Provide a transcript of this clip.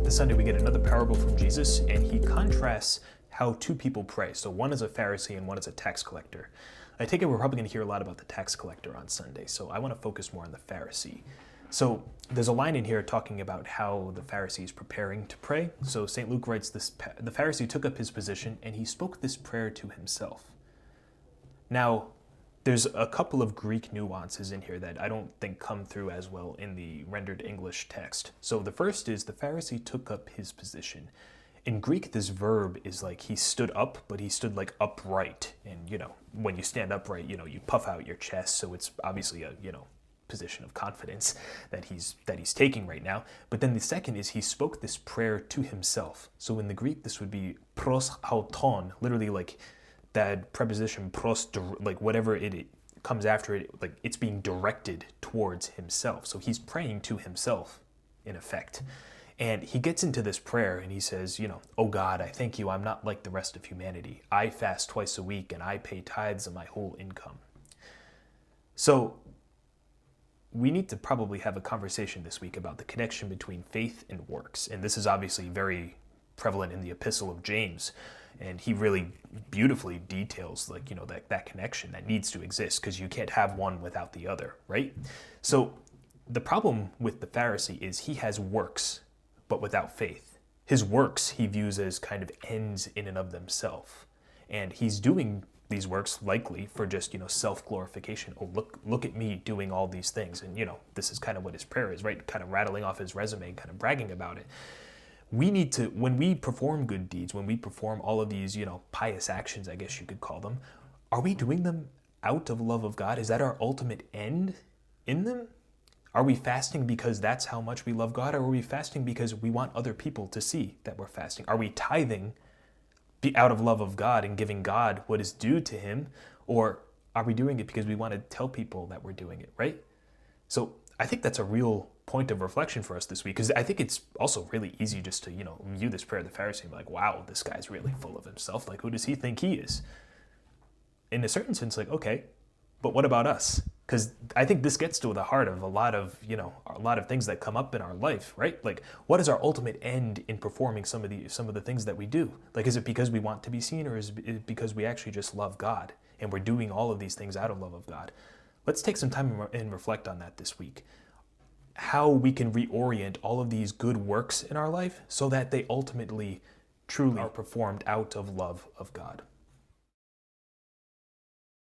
this Sunday we get another parable from Jesus, and he contrasts how two people pray. So one is a Pharisee and one is a tax collector. I take it we're probably going to hear a lot about the tax collector on Sunday, so I want to focus more on the Pharisee. So there's a line in here talking about how the Pharisee is preparing to pray. So St. Luke writes this: the Pharisee took up his position and he spoke this prayer to himself. Now, there's a couple of Greek nuances in here that I don't think come through as well in the rendered English text. So the first is the Pharisee took up his position. In Greek, this verb is like he stood up, but he stood like upright. And, when you stand upright, you puff out your chest. So it's obviously a, position of confidence that he's taking right now. But then the second is he spoke this prayer to himself. So in the Greek, this would be pros auton, literally like that preposition pros, like whatever it comes after it, like it's being directed towards himself. So he's praying to himself, in effect. And he gets into this prayer and he says, "Oh God, I thank you, I'm not like the rest of humanity. I fast twice a week and I pay tithes of my whole income." So we need to probably have a conversation this week about the connection between faith and works. And this is obviously very prevalent in the epistle of James. And he really beautifully details that connection that needs to exist, because you can't have one without the other, right? So the problem with the Pharisee is he has works, but without faith. His works he views as kind of ends in and of themselves. And he's doing these works likely for just, self-glorification. Oh, look at me doing all these things. And, this is kind of what his prayer is, right? Kind of rattling off his resume, kind of bragging about it. We need to, when we perform good deeds, when we perform all of these, pious actions, I guess you could call them, are we doing them out of love of God? Is that our ultimate end in them? Are we fasting because that's how much we love God? Or are we fasting because we want other people to see that we're fasting? Are we tithing out of love of God and giving God what is due to him? Or are we doing it because we want to tell people that we're doing it, right? So I think that's a real point of reflection for us this week, because I think it's also really easy just to, view this prayer of the Pharisee and be like, wow, this guy's really full of himself. Like, who does he think he is? In a certain sense, like, okay, but what about us? Because I think this gets to the heart of a lot of things that come up in our life, right? Like, what is our ultimate end in performing some of the things that we do? Like, is it because we want to be seen, or is it because we actually just love God and we're doing all of these things out of love of God? Let's take some time and reflect on that this week. How we can reorient all of these good works in our life so that they ultimately, truly are performed out of love of God.